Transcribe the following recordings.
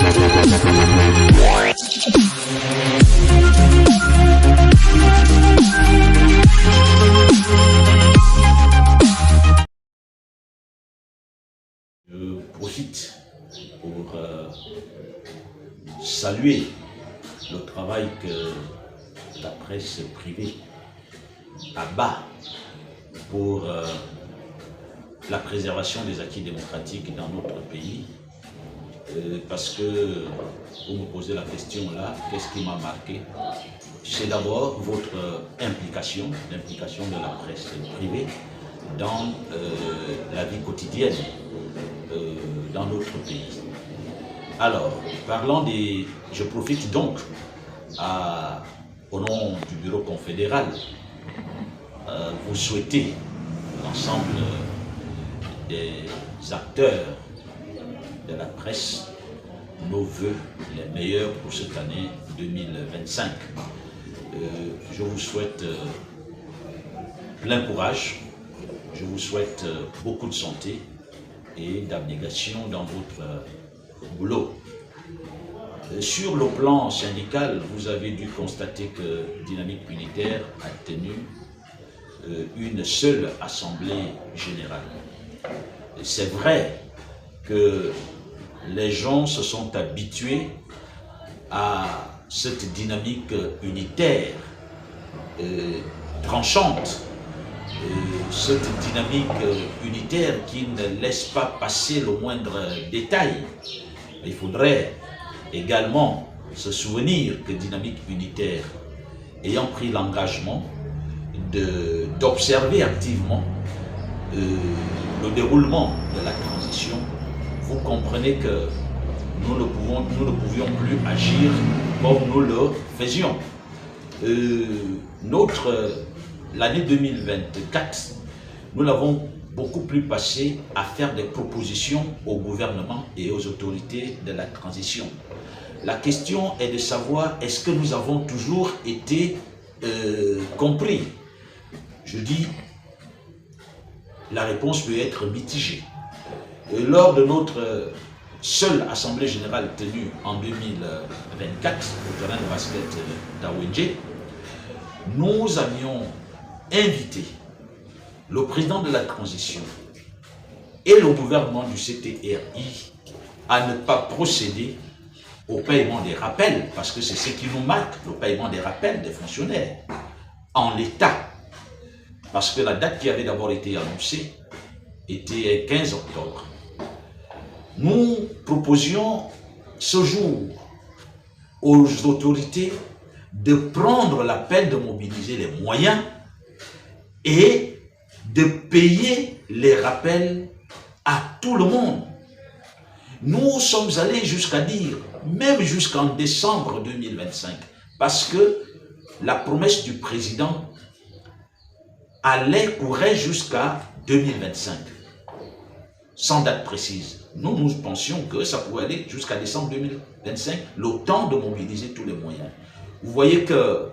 Je profite pour saluer le travail que la presse privée abat pour la préservation des acquis démocratiques dans notre pays. Parce que vous me posez la question là, qu'est-ce qui m'a marqué? C'est d'abord votre implication, l'implication de la presse privée dans la vie quotidienne dans notre pays. Alors, parlant des... Je profite donc au nom du Bureau confédéral vous souhaiter l'ensemble des acteurs de la presse nos voeux les meilleurs pour cette année 2025. Je vous souhaite plein courage, je vous souhaite beaucoup de santé et d'abnégation dans votre boulot. Sur le plan syndical, vous avez dû constater que Dynamique Unitaire a tenu une seule assemblée générale. C'est vrai que les gens se sont habitués à cette dynamique unitaire tranchante, cette dynamique unitaire qui ne laisse pas passer le moindre détail. Il faudrait également se souvenir que Dynamique Unitaire, ayant pris l'engagement d'observer activement le déroulement de la transition, vous comprenez que nous ne pouvions plus agir comme nous le faisions. L'année 2024, nous l'avons beaucoup plus passé à faire des propositions au gouvernement et aux autorités de la transition. La question est de savoir, est-ce que nous avons toujours été compris? Je dis, la réponse peut être mitigée. Lors de notre seule Assemblée Générale tenue en 2024, au terrain de basket d'Awendje, nous avions invité le président de la transition et le gouvernement du CTRI à ne pas procéder au paiement des rappels, parce que c'est ce qui nous marque, le paiement des rappels des fonctionnaires, en l'état. Parce que la date qui avait d'abord été annoncée était 15 octobre. Nous proposions ce jour aux autorités de prendre la peine de mobiliser les moyens et de payer les rappels à tout le monde. Nous sommes allés jusqu'à dire, même jusqu'en décembre 2025, parce que la promesse du président courait jusqu'à 2025, sans date précise. Nous pensions que ça pouvait aller jusqu'à décembre 2025, le temps de mobiliser tous les moyens. Vous voyez que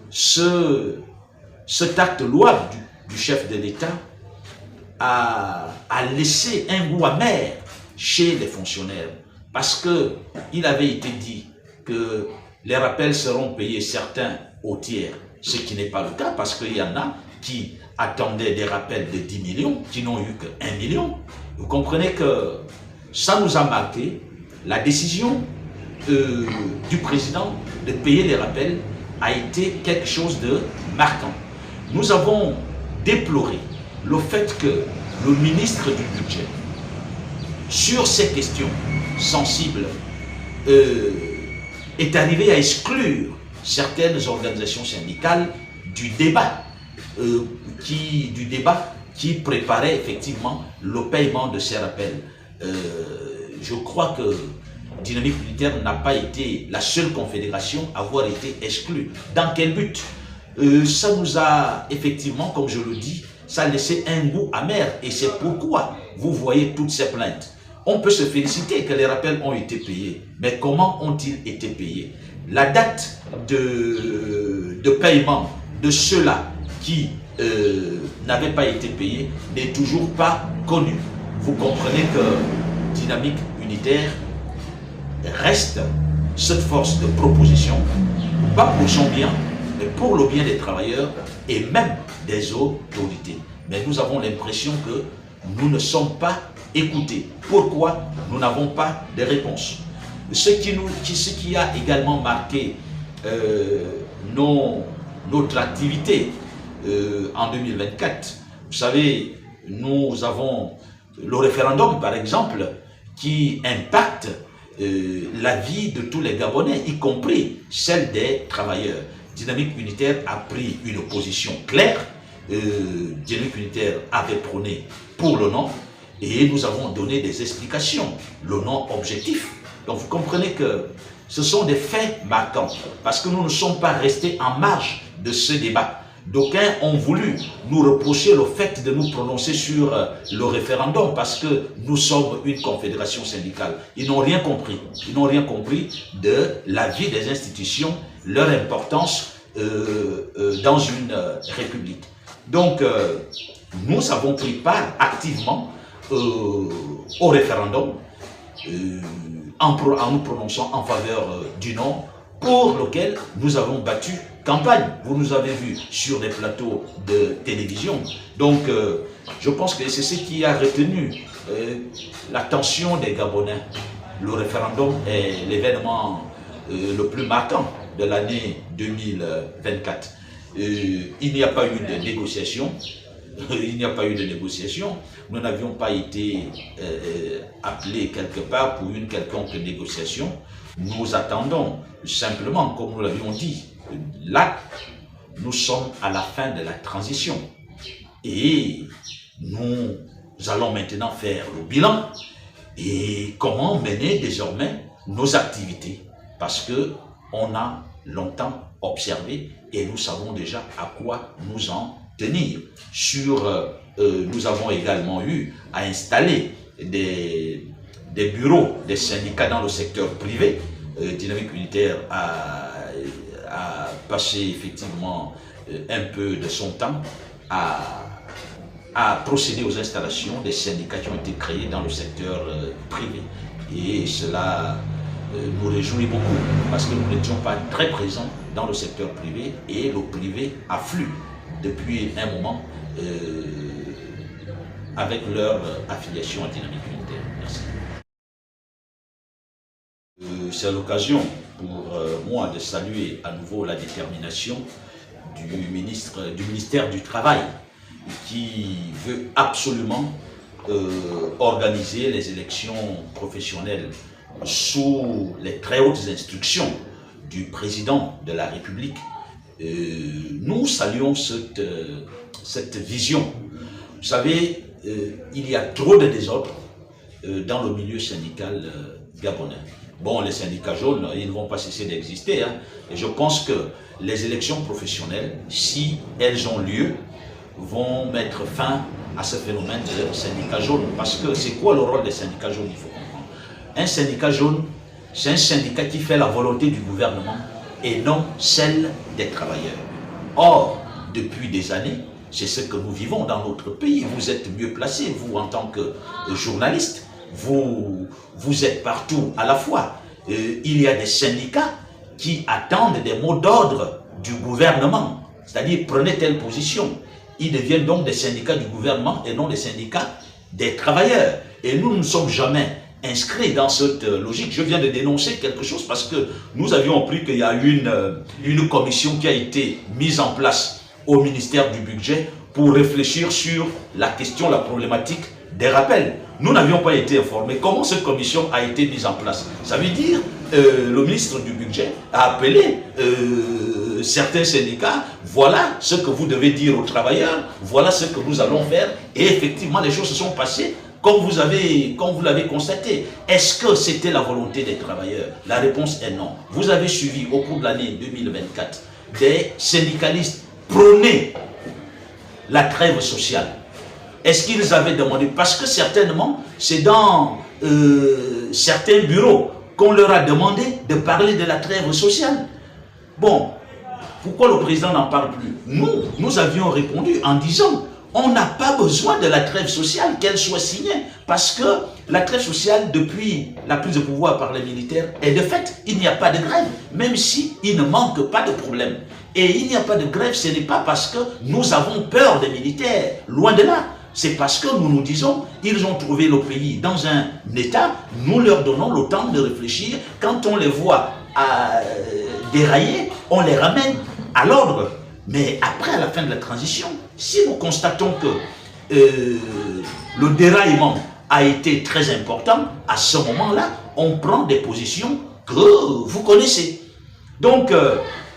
cet acte louable du chef de l'État a laissé un goût amer chez les fonctionnaires, parce qu'il avait été dit que les rappels seront payés certains au tiers, ce qui n'est pas le cas, parce qu'il y en a qui attendaient des rappels de 10 millions, qui n'ont eu que 1 million. Vous comprenez que ça nous a marqué. La décision du président de payer les rappels a été quelque chose de marquant. Nous avons déploré le fait que le ministre du Budget, sur ces questions sensibles, est arrivé à exclure certaines organisations syndicales du débat qui préparait effectivement le paiement de ces rappels. Je crois que Dynamique Unitaire n'a pas été la seule confédération à avoir été exclue. Dans quel but? Ça nous a effectivement, comme je le dis, ça a laissé un goût amer, et c'est pourquoi vous voyez toutes ces plaintes. On peut se féliciter que les rappels ont été payés, mais comment ont-ils été payés? La date de paiement de ceux-là qui n'avaient pas été payés n'est toujours pas connue. Vous comprenez que Dynamique Unitaire reste cette force de proposition, pas pour son bien, mais pour le bien des travailleurs et même des autorités. Mais nous avons l'impression que nous ne sommes pas écoutés. Pourquoi? Nous n'avons pas de réponse. Ce qui a également marqué notre activité en 2024, vous savez, nous avons le référendum, par exemple, qui impacte la vie de tous les Gabonais, y compris celle des travailleurs. Dynamique Unitaire a pris une position claire. Dynamique Unitaire avait prôné pour le non et nous avons donné des explications, le non objectif. Donc vous comprenez que ce sont des faits marquants parce que nous ne sommes pas restés en marge de ce débat. D'aucuns ont voulu nous reprocher le fait de nous prononcer sur le référendum parce que nous sommes une confédération syndicale. Ils n'ont rien compris. Ils n'ont rien compris de la vie des institutions, leur importance dans une république. Donc, nous avons pris part activement au référendum en nous prononçant en faveur du non, pour lequel nous avons battu campagne. Vous nous avez vus sur les plateaux de télévision. Donc, je pense que c'est ce qui a retenu l'attention des Gabonais. Le référendum est l'événement le plus marquant de l'année 2024. Il n'y a pas eu de négociation. Il n'y a pas eu de négociation. Nous n'avions pas été appelés quelque part pour une quelconque négociation. Nous attendons simplement, comme nous l'avions dit, là, nous sommes à la fin de la transition. Et nous allons maintenant faire le bilan et comment mener désormais nos activités. Parce que on a longtemps observé et nous savons déjà à quoi nous en tenir. Nous avons également eu à installer des bureaux des syndicats dans le secteur privé. Dynamique Unitaire a passé effectivement un peu de son temps à procéder aux installations des syndicats qui ont été créés dans le secteur privé. Et cela nous réjouit beaucoup parce que nous n'étions pas très présents dans le secteur privé et le privé afflue depuis un moment avec leur affiliation à Dynamique Unitaire. Merci. C'est l'occasion pour moi de saluer à nouveau la détermination du ministère du Travail qui veut absolument organiser les élections professionnelles sous les très hautes instructions du président de la République. Nous saluons cette vision. Vous savez, il y a trop de désordre dans le milieu syndical gabonais. Bon, les syndicats jaunes, ils ne vont pas cesser d'exister. Hein. Et je pense que les élections professionnelles, si elles ont lieu, vont mettre fin à ce phénomène de syndicats jaunes. Parce que c'est quoi le rôle des syndicats jaunes? Il faut comprendre. Un syndicat jaune, c'est un syndicat qui fait la volonté du gouvernement et non celle des travailleurs. Or, depuis des années, c'est ce que nous vivons dans notre pays. Vous êtes mieux placés, vous en tant que journaliste. Vous êtes partout à la fois. Il y a des syndicats qui attendent des mots d'ordre du gouvernement. C'est-à-dire, prenez telle position. Ils deviennent donc des syndicats du gouvernement et non des syndicats des travailleurs. Et nous ne sommes jamais inscrits dans cette logique. Je viens de dénoncer quelque chose parce que nous avions appris qu'il y a une commission qui a été mise en place au ministère du Budget pour réfléchir sur la question, la problématique des rappels. Nous n'avions pas été informés. Comment cette commission a été mise en place? Ça veut dire le ministre du Budget a appelé certains syndicats, voilà ce que vous devez dire aux travailleurs, voilà ce que nous allons faire. Et effectivement, les choses se sont passées comme vous l'avez constaté. Est-ce que c'était la volonté des travailleurs? La réponse est non. Vous avez suivi au cours de l'année 2024 des syndicalistes prôner la trêve sociale. Est-ce qu'ils avaient demandé? Parce que certainement, c'est dans certains bureaux qu'on leur a demandé de parler de la trêve sociale. Bon, pourquoi le président n'en parle plus? Nous avions répondu en disant, on n'a pas besoin de la trêve sociale, qu'elle soit signée, parce que la trêve sociale, depuis la prise de pouvoir par les militaires, est de fait, il n'y a pas de grève, même si il ne manque pas de problème. Et il n'y a pas de grève, ce n'est pas parce que nous avons peur des militaires, loin de là. C'est parce que nous nous disons, ils ont trouvé le pays dans un état, nous leur donnons le temps de réfléchir. Quand on les voit dérailler, on les ramène à l'ordre. Mais après, à la fin de la transition, si nous constatons que le déraillement a été très important, à ce moment-là, on prend des positions que vous connaissez. Donc,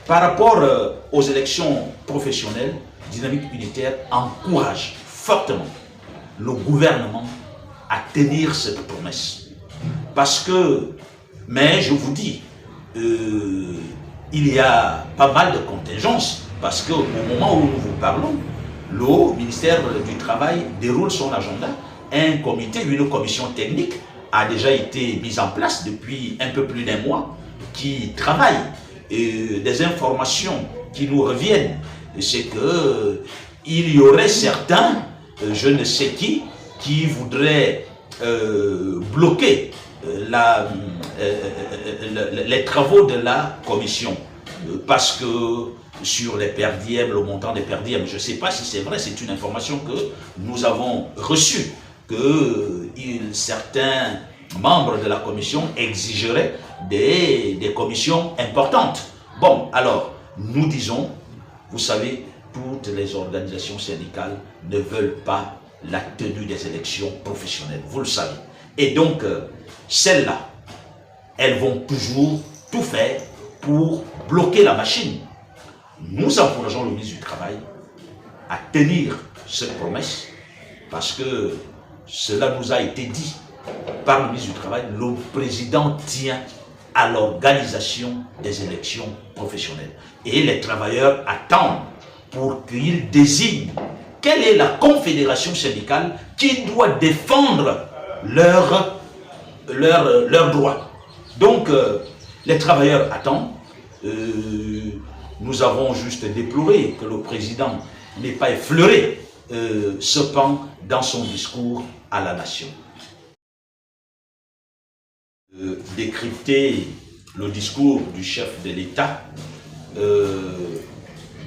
par rapport aux élections professionnelles, Dynamique Unitaire encourage fortement le gouvernement à tenir cette promesse. Parce que, mais je vous dis, il y a pas mal de contingences, parce qu'au moment où nous vous parlons, le ministère du Travail déroule son agenda. Un comité, une commission technique a déjà été mise en place depuis un peu plus d'un mois, qui travaille. Et des informations qui nous reviennent, c'est que il y aurait certains, je ne sais qui voudraient bloquer les travaux de la commission, parce que sur les perdièmes, le montant des perdièmes, je ne sais pas si c'est vrai, c'est une information que nous avons reçue, que certains membres de la commission exigeraient des commissions importantes. Bon, alors, nous disons, vous savez, toutes les organisations syndicales ne veulent pas la tenue des élections professionnelles, vous le savez. Et donc, celles-là, elles vont toujours tout faire pour bloquer la machine. Nous encourageons le ministre du Travail à tenir cette promesse, parce que cela nous a été dit par le ministre du Travail. Le président tient à l'organisation des élections professionnelles. Et les travailleurs attendent pour qu'il désigne quelle est la confédération syndicale qui doit défendre leurs droits. Donc, les travailleurs attendent. Nous avons juste déploré que le président n'ait pas effleuré ce pan dans son discours à la nation. Décrypter le discours du chef de l'État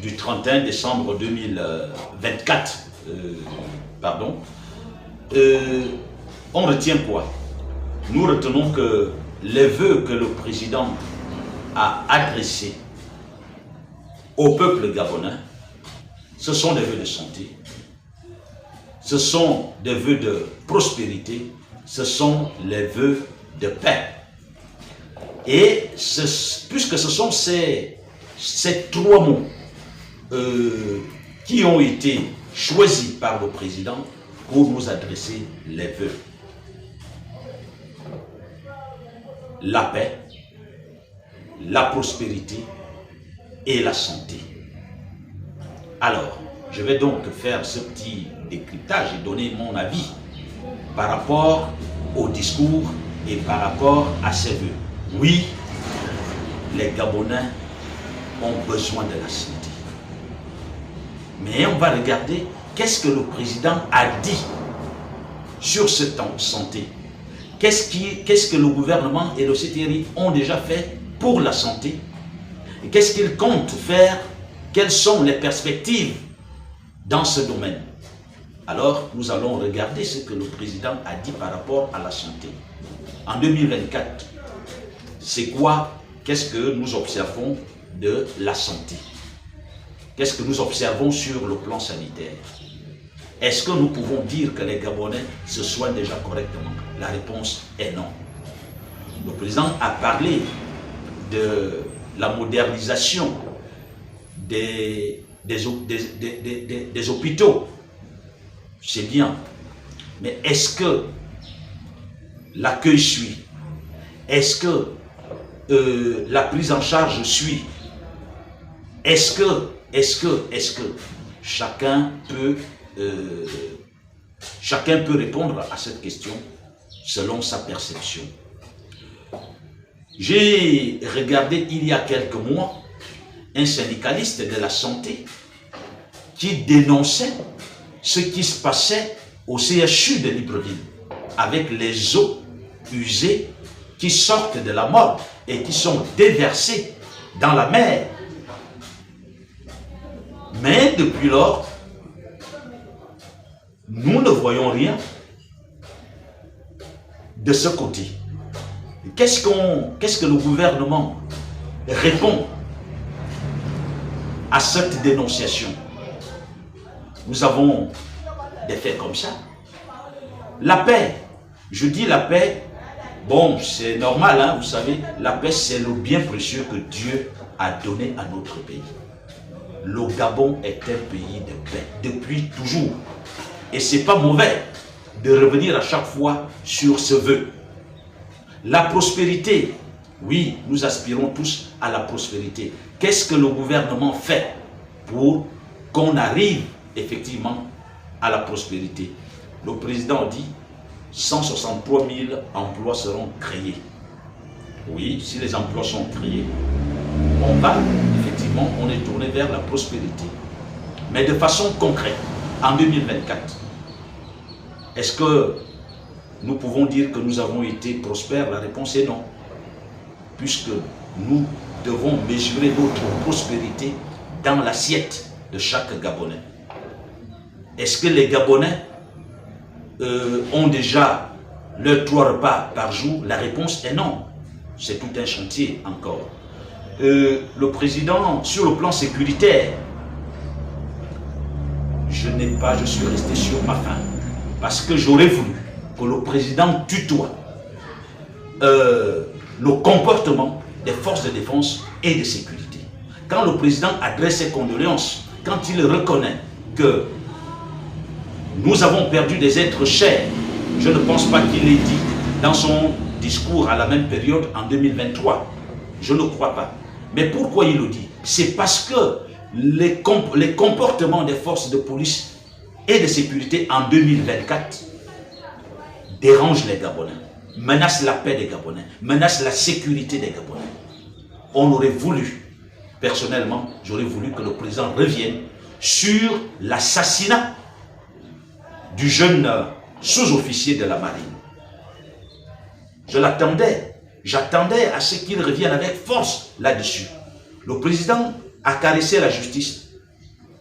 du 31 décembre 2024, on retient quoi? Nous retenons que les vœux que le président a adressés au peuple gabonais, ce sont des vœux de santé, ce sont des vœux de prospérité, ce sont les vœux de paix. Et puisque ce sont ces trois mots qui ont été choisis par le président pour nous adresser les vœux. La paix, la prospérité et la santé. Alors, je vais donc faire ce petit décryptage et donner mon avis par rapport au discours et par rapport à ces vœux. Oui, les Gabonais ont besoin de la santé. Mais on va regarder qu'est-ce que le président a dit sur cette santé. Qu'est-ce que le gouvernement et le CTRI ont déjà fait pour la santé? Et qu'est-ce qu'ils comptent faire? Quelles sont les perspectives dans ce domaine? Alors, nous allons regarder ce que le président a dit par rapport à la santé. En 2024, c'est quoi? Qu'est-ce que nous observons de la santé? Qu'est-ce que nous observons sur le plan sanitaire? Est-ce que nous pouvons dire que les Gabonais se soignent déjà correctement? La réponse est non. Le président a parlé de la modernisation des hôpitaux. C'est bien. Mais est-ce que l'accueil suit? Est-ce que la prise en charge suit? Est-ce que chacun peut répondre à cette question selon sa perception? J'ai regardé il y a quelques mois un syndicaliste de la santé qui dénonçait ce qui se passait au CHU de Libreville, avec les eaux usées qui sortent de la mort et qui sont déversées dans la mer. Mais depuis lors, nous ne voyons rien de ce côté. Qu'est-ce que le gouvernement répond à cette dénonciation? Nous avons des faits comme ça. La paix, je dis la paix, bon, c'est normal, hein, vous savez, la paix c'est le bien précieux que Dieu a donné à notre pays. Le Gabon est un pays de paix, depuis toujours. Et c'est pas mauvais de revenir à chaque fois sur ce vœu. La prospérité, oui, nous aspirons tous à la prospérité. Qu'est-ce que le gouvernement fait pour qu'on arrive effectivement à la prospérité? Le président dit 163 000 emplois seront créés. Oui, si les emplois sont créés, on va, effectivement, on est tourné vers la prospérité. Mais de façon concrète, en 2024, est-ce que nous pouvons dire que nous avons été prospères? La réponse est non. Puisque nous devons mesurer notre prospérité dans l'assiette de chaque Gabonais. Est-ce que les Gabonais ont déjà leurs 3 repas par jour? La réponse est non. C'est tout un chantier encore. Le président, sur le plan sécuritaire, je suis resté sur ma faim. Parce que j'aurais voulu que le président tutoie le comportement des forces de défense et de sécurité. Quand le président adresse ses condoléances, quand il reconnaît que nous avons perdu des êtres chers, je ne pense pas qu'il l'ait dit dans son discours à la même période en 2023. Je ne crois pas. Mais pourquoi il le dit? C'est parce que les comportements des forces de police et de sécurité en 2024 dérangent les Gabonais, menacent la paix des Gabonais, menacent la sécurité des Gabonais. On aurait voulu, personnellement, j'aurais voulu que le président revienne sur l'assassinat du jeune sous-officier de la marine. Je l'attendais, j'attendais à ce qu'il revienne avec force là-dessus. Le président a caressé la justice.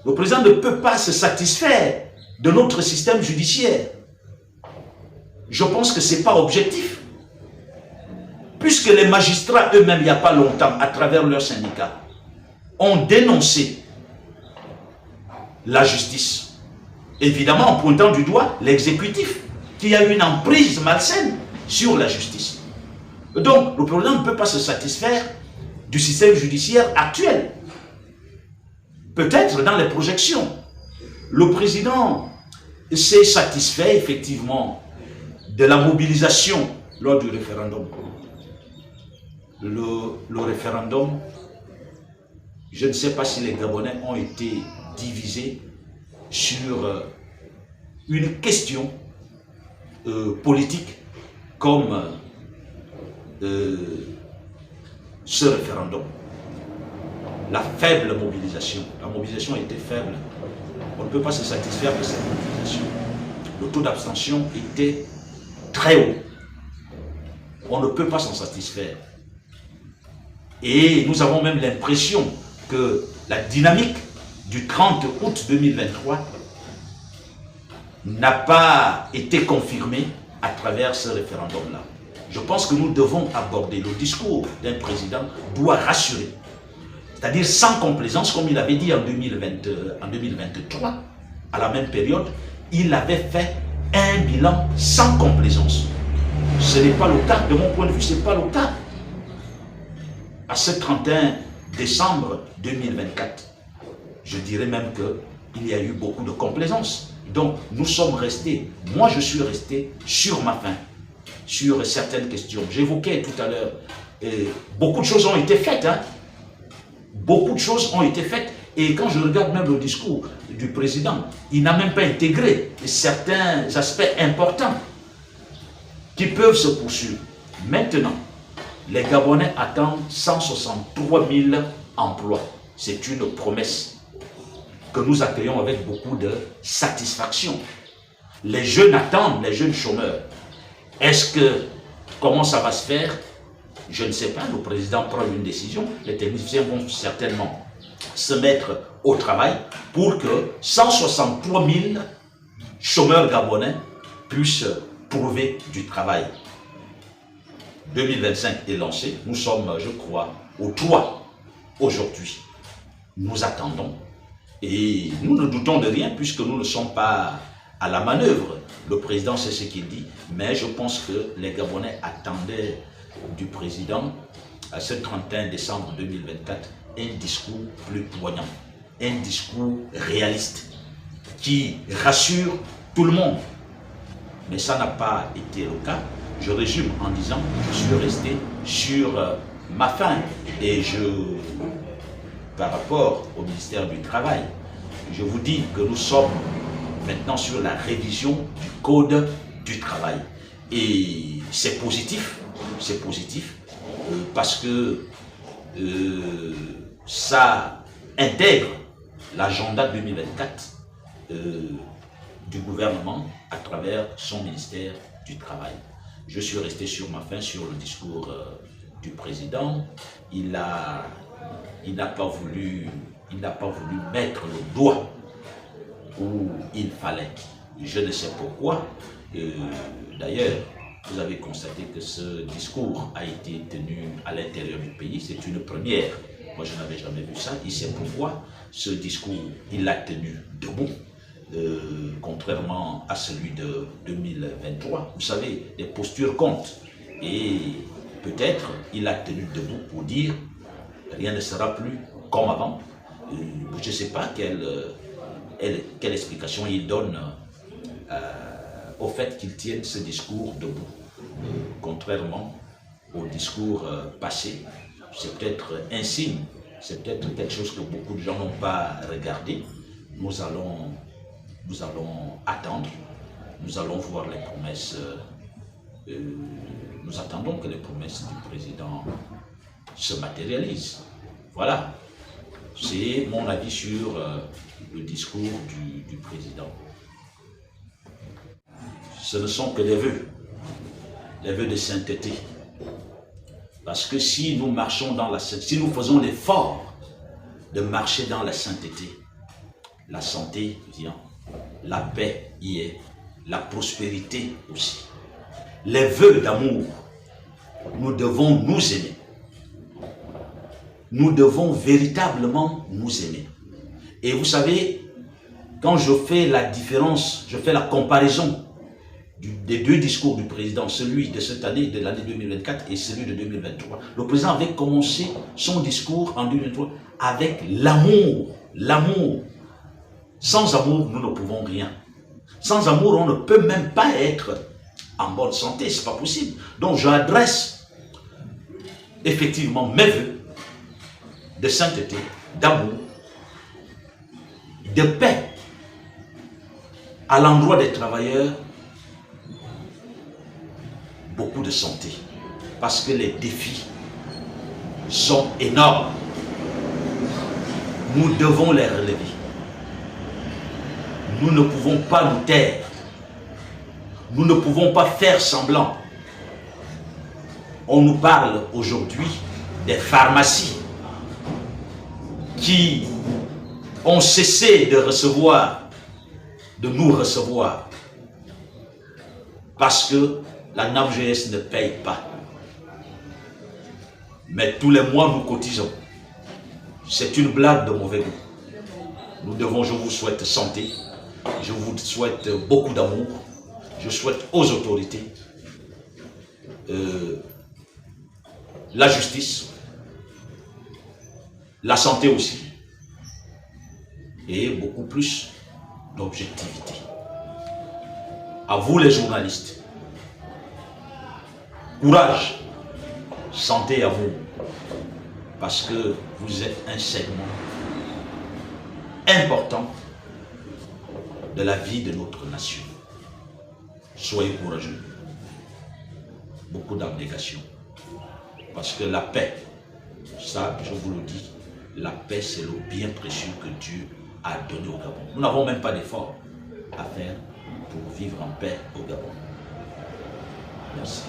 Le président ne peut pas se satisfaire de notre système judiciaire. Je pense que ce n'est pas objectif. Puisque les magistrats eux-mêmes, il n'y a pas longtemps, à travers leurs syndicats, ont dénoncé la justice. Évidemment, en pointant du doigt l'exécutif, qui a une emprise malsaine sur la justice. Donc, le président ne peut pas se satisfaire du système judiciaire actuel. Peut-être dans les projections, le président s'est satisfait effectivement de la mobilisation lors du référendum. Le référendum, je ne sais pas si les Gabonais ont été divisés sur une question politique comme ce référendum. La faible mobilisation. La mobilisation était faible. On ne peut pas se satisfaire de cette mobilisation. Le taux d'abstention était très haut. On ne peut pas s'en satisfaire. Et nous avons même l'impression que la dynamique du 30 août 2023 n'a pas été confirmée à travers ce référendum-là. Je pense que nous devons aborder le discours d'un président doit rassurer. C'est-à-dire sans complaisance, comme il avait dit en 2023, à la même période, il avait fait un bilan sans complaisance. Ce n'est pas le cas, de mon point de vue, ce n'est pas le cas. À ce 31 décembre 2024, je dirais même qu'il y a eu beaucoup de complaisance. Donc, nous sommes restés, moi je suis resté sur ma faim, sur certaines questions. J'évoquais tout à l'heure, beaucoup de choses ont été faites, hein. Beaucoup de choses ont été faites. Et quand je regarde même le discours du président, il n'a même pas intégré certains aspects importants qui peuvent se poursuivre. Maintenant, les Gabonais attendent 163 000 emplois. C'est une promesse. que nous accueillons avec beaucoup de satisfaction. Les jeunes attendent, les jeunes chômeurs. Comment ça va se faire? Je ne sais pas, le président prend une décision, les techniciens vont certainement se mettre au travail pour que 163 000 chômeurs gabonais puissent trouver du travail. 2025 est lancé, nous sommes, je crois, au 3 aujourd'hui. Nous attendons et nous ne doutons de rien puisque nous ne sommes pas à la manœuvre. Le président sait ce qu'il dit, mais je pense que les Gabonais attendaient du président à ce 31 décembre 2024 un discours plus poignant, un discours réaliste qui rassure tout le monde. Mais ça n'a pas été le cas. Je résume en disant que je suis resté sur ma faim et par rapport au ministère du Travail, je vous dis que nous sommes maintenant sur la révision du Code du travail. Et c'est positif parce que ça intègre l'agenda 2024 du gouvernement à travers son ministère du Travail. Je suis resté sur ma faim sur le discours du président. Il n'a pas voulu mettre le doigt où il fallait. Je ne sais pourquoi. D'ailleurs, vous avez constaté que ce discours a été tenu à l'intérieur du pays. C'est une première. Moi, je n'avais jamais vu ça. Il sait pourquoi. Ce discours, il l'a tenu debout. Contrairement à celui de 2023. Vous savez, les postures comptent. Et peut-être il l'a tenu debout pour dire rien ne sera plus comme avant. Je ne sais pas quelle explication il donne au fait qu'il tienne ce discours debout. Contrairement au discours passé, c'est peut-être un signe, c'est peut-être quelque chose que beaucoup de gens n'ont pas regardé. Nous allons attendre, nous allons voir les promesses, nous attendons que les promesses du président se matérialisent. Voilà, c'est mon avis sur le discours du président. Ce ne sont que les vœux de sainteté. Parce que si nous marchons dans la sainteté, si nous faisons l'effort de marcher dans la sainteté, la santé vient, la paix y est, la prospérité aussi. Les vœux d'amour, nous devons nous aimer. Nous devons véritablement nous aimer. Et vous savez, quand je fais la différence, je fais la comparaison des deux discours du président, celui de cette année, de l'année 2024 et celui de 2023. Le président avait commencé son discours en 2023 avec l'amour. L'amour. Sans amour, nous ne pouvons rien. Sans amour, on ne peut même pas être en bonne santé, c'est pas possible. Donc j'adresse effectivement mes vœux de sainteté, d'amour, de paix à l'endroit des travailleurs, beaucoup de santé, parce que les défis sont énormes. Nous devons les relever. Nous ne pouvons pas nous taire. Nous ne pouvons pas faire semblant. On nous parle aujourd'hui des pharmacies qui ont cessé de nous recevoir, parce que la NAPGS ne paye pas. Mais tous les mois, nous cotisons. C'est une blague de mauvais goût. Je vous souhaite santé. Je vous souhaite beaucoup d'amour. Je souhaite aux autorités la justice, la santé aussi, et beaucoup plus d'objectivité. À vous les journalistes, courage, santé à vous, parce que vous êtes un segment important de la vie de notre nation. Soyez courageux, beaucoup d'abnégation, parce que la paix, ça je vous le dis, la paix c'est le bien précieux que Dieu à donner au Gabon. Nous n'avons même pas d'effort à faire pour vivre en paix au Gabon. Merci.